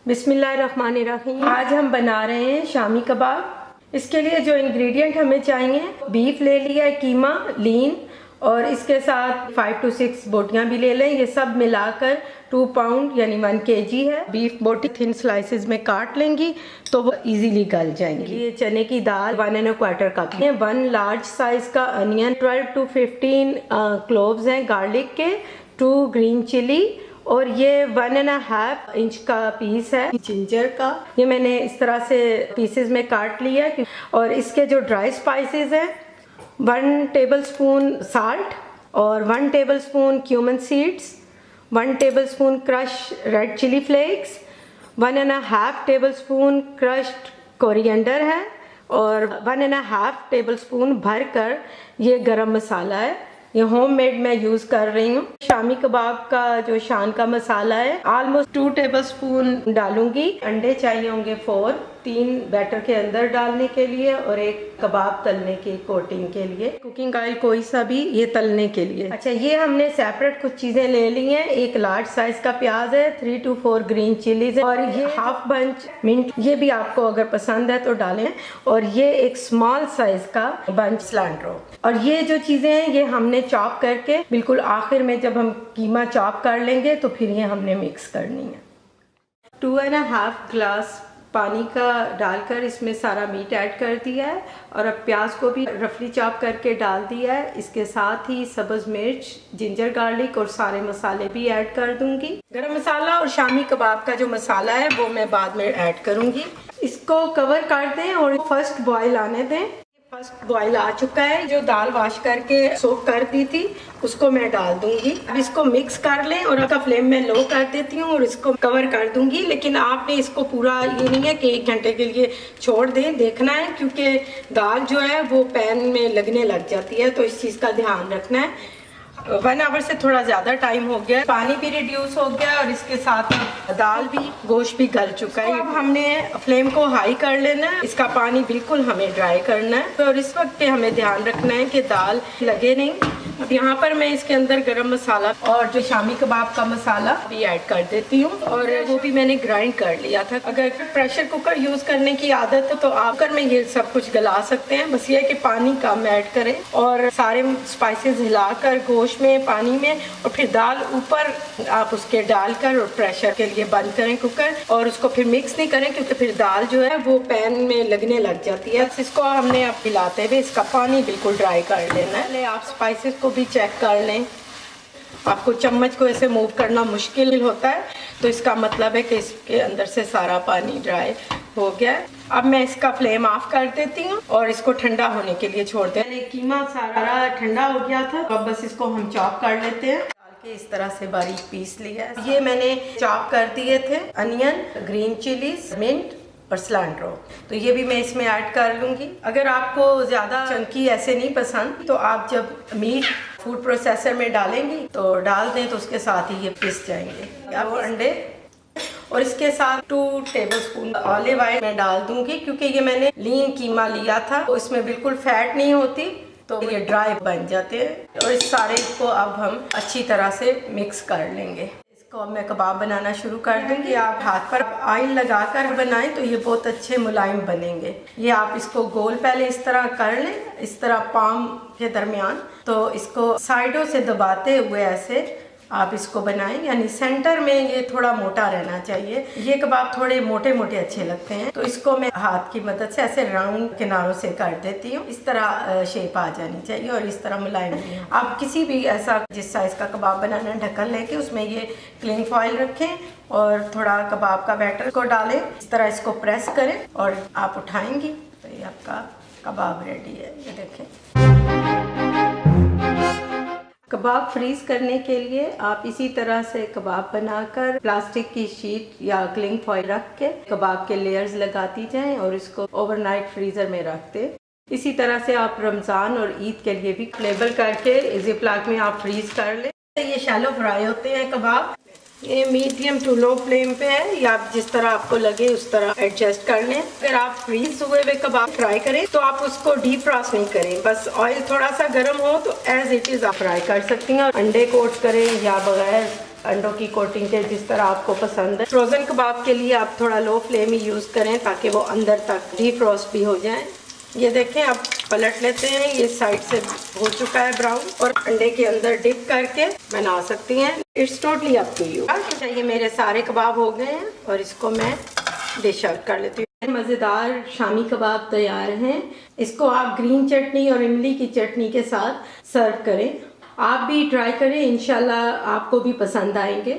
बिस्मिल्लाहिर्रहमानिर्रहीम। आज हम बना रहे हैं शामी कबाब। इसके लिए जो इंग्रेडिएंट हमें चाहिए, बीफ ले लिया है, कीमा लीन, और इसके साथ 5 to 6 बोटियां भी ले लें। ये सब मिलाकर 2 पाउंड यानी 1 kg है। बीफ बोटी थिन स्लाइसेस में काट लेंगी तो वो इजीली गल जाएंगी। ये चने की दाल 1 1/4 कप है। 1 लार्ज साइज का अनियन, 12 to 15 क्लोव्स हैं गार्लिक के, 2 ग्रीन चिली, और ये 1 1/2 इंच का पीस है जिंजर का। ये मैंने इस तरह से पीसेस में काट लिया। और इसके जो ड्राई स्पाइसेस हैं, 1 टेबलस्पून साल्ट और 1 tablespoon cumin seeds, 1 tablespoon crush red chilli flakes, 1 1/2 tablespoon crushed coriander है, और 1 1/2 टेबलस्पून भरकर ये गरम मसाला है। ये होममेड मैं यूज़ कर रही हूँ। शामी कबाब का जो शान का मसाला है, ऑलमोस्ट 2 टेबलस्पून डालूंगी। अंडे चाहिए होंगे 4, 3 बैटर के अंदर डालने के लिए और 1 कबाब तलने की कोटिंग के लिए। कुकिंग ऑयल कोई सा भी, ये तलने के लिए। अच्छा, ये हमने सेपरेट कुछ चीज़ें ले ली हैं। 1 लार्ज साइज का प्याज है, 3 to 4 ग्रीन चिलीज है, और ये हाफ बंच मिंट, ये भी आपको अगर पसंद है तो डालें, और ये 1 स्मॉल साइज का बंच सिलेंट्रो। और ये जो चीज़ें हैं ये हमने चॉप करके बिल्कुल आखिर में जब हम कीमा चॉप कर लेंगे तो फिर ये हमने मिक्स करनी है। 2 1/2 ग्लास पानी का डालकर इसमें सारा मीट ऐड कर दिया है, और अब प्याज को भी रफली चॉप करके डाल दिया है। इसके साथ ही सब्ज़ मिर्च, जिंजर गार्लिक और सारे मसाले भी ऐड कर दूंगी। गरम मसाला और शामी कबाब का जो मसाला है वो मैं बाद में ऐड करूंगी। इसको कवर कर दें और फर्स्ट बॉयल आने दें। फर्स्ट बॉयल आ चुका है। जो दाल वॉश करके सोक कर दी थी उसको मैं डाल दूंगी। अब इसको मिक्स कर लें, और इसका फ्लेम मैं लो कर देती हूँ और इसको कवर कर दूंगी। लेकिन आपने इसको पूरा ये नहीं है कि 1 घंटे के लिए छोड़ दें, देखना है, क्योंकि दाल जो है वो पैन में लगने लग जाती है, तो इस चीज़ का ध्यान रखना है। 1 आवर से थोड़ा ज़्यादा टाइम हो गया, पानी भी रिड्यूस हो गया और इसके साथ दाल भी, गोश्त भी गल चुका है। अब हमने फ्लेम को हाई कर लेना है, इसका पानी बिल्कुल हमें ड्राई करना है, और इस वक्त पे हमें ध्यान रखना है कि दाल लगे नहीं। अब यहाँ पर मैं इसके अंदर गरम मसाला और जो शामी कबाब का मसाला भी ऐड कर देती हूँ, और वो भी मैंने ग्राइंड कर लिया था। अगर प्रेशर कुकर यूज़ करने की आदत है तो आप कुकर में ये सब कुछ गला सकते हैं। बस ये है कि पानी कम ऐड करें और सारे स्पाइसेस हिलाकर गोश्त में, पानी में, और फिर दाल ऊपर आप उसके डालकर और प्रेशर के लिए बंद करें कुकर, और उसको फिर मिक्स नहीं करें क्योंकि फिर दाल जो है वो पैन में लगने लग जाती है। इसको हमने अब हिलाते हुए इसका पानी बिल्कुल ड्राई कर लेना है। पहले आप स्पाइसेस को भी चेक कर लें। आपको चम्मच को ऐसे मूव करना मुश्किल होता है तो इसका मतलब है कि इसके अंदर से सारा पानी ड्राई हो गया। अब मैं इसका फ्लेम ऑफ कर देती हूँ और इसको ठंडा होने के लिए छोड़ दें। कीमा सारा ठंडा हो गया था, अब बस इसको हम चॉप कर लेते हैं। डाल के इस तरह से बारीक पीस लिया है। ये मैंने चॉप कर दिए थे अनियन, ग्रीन चिलीज, मिंट और सिलेंट्रो, तो ये भी मैं इसमें ऐड कर लूँगी। अगर आपको ज़्यादा चंकी ऐसे नहीं पसंद तो आप जब मीट फूड प्रोसेसर में डालेंगी तो डाल दें, तो उसके साथ ही ये पिस जाएंगे। अब अंडे और इसके साथ 2 टेबलस्पून ऑलिव ऑयल मैं डाल दूंगी, क्योंकि ये मैंने लीन कीमा लिया था तो इसमें बिल्कुल फैट नहीं होती, तो ये ड्राई बन जाते हैं। और इस सारे को अब हम अच्छी तरह से मिक्स कर लेंगे। इसको अब मैं कबाब बनाना शुरू कर दूंगी। आप हाथ पर ऑयल लगाकर बनाएं तो ये बहुत अच्छे मुलायम बनेंगे। ये आप इसको गोल पहले इस तरह कर लें, इस तरह पाम के दरमियान, तो इसको साइडों से दबाते हुए ऐसे आप इसको बनाएं, यानी सेंटर में ये थोड़ा मोटा रहना चाहिए। ये कबाब थोड़े मोटे मोटे अच्छे लगते हैं, तो इसको मैं हाथ की मदद से ऐसे राउंड किनारों से कर देती हूँ। इस तरह शेप आ जानी चाहिए और इस तरह मुलायम। आप किसी भी ऐसा जिस साइज का कबाब बनाना है ढक्कन लेके उसमें ये क्लिंग फॉइल रखें और थोड़ा कबाब का बैटर को डालें, इस तरह इसको प्रेस करें और आप उठाएंगी तो ये आपका कबाब रेडी है। ये देखें। कबाब फ्रीज करने के लिए आप इसी तरह से कबाब बनाकर प्लास्टिक की शीट या क्लिंग फॉइल रख के कबाब के लेयर्स लगाती जाएं और इसको ओवरनाइट फ्रीजर में रख दें। इसी तरह से आप रमज़ान और ईद के लिए भी लेबल करके ज़िप-लॉक में आप फ्रीज कर लें। ये शैलो फ्राई होते हैं कबाब। ये मीडियम टू लो फ्लेम पे है, या आप जिस तरह आपको लगे उस तरह एडजस्ट कर लें। अगर आप फ्रीज हुए हुए कबाब फ्राई करें तो आप उसको डीप फ्रास्ट नहीं करें, बस ऑयल थोड़ा सा गर्म हो तो एज इट इज़ आप फ्राई कर सकती हैं। और अंडे कोट करें या बगैर अंडों की कोटिंग के जिस तरह आपको पसंद है। फ्रोज़न कबाब के लिए आप थोड़ा लो फ्लेम ही यूज़ करें ताकि वो अंदर तक डीफ्रोस्ट भी हो जाए। ये देखें, अब पलट लेते हैं। ये साइड से हो चुका है ब्राउन और अंडे के अंदर डिप करके बना सकती हैं। It's totally up to you. ये मेरे सारे कबाब हो गए हैं और इसको मैं डिश आउट कर लेती हूँ। मज़ेदार शामी कबाब तैयार हैं। इसको आप ग्रीन चटनी और इमली की चटनी के साथ सर्व करें। आप भी ट्राई करें, इंशाल्लाह आपको भी पसंद आएंगे।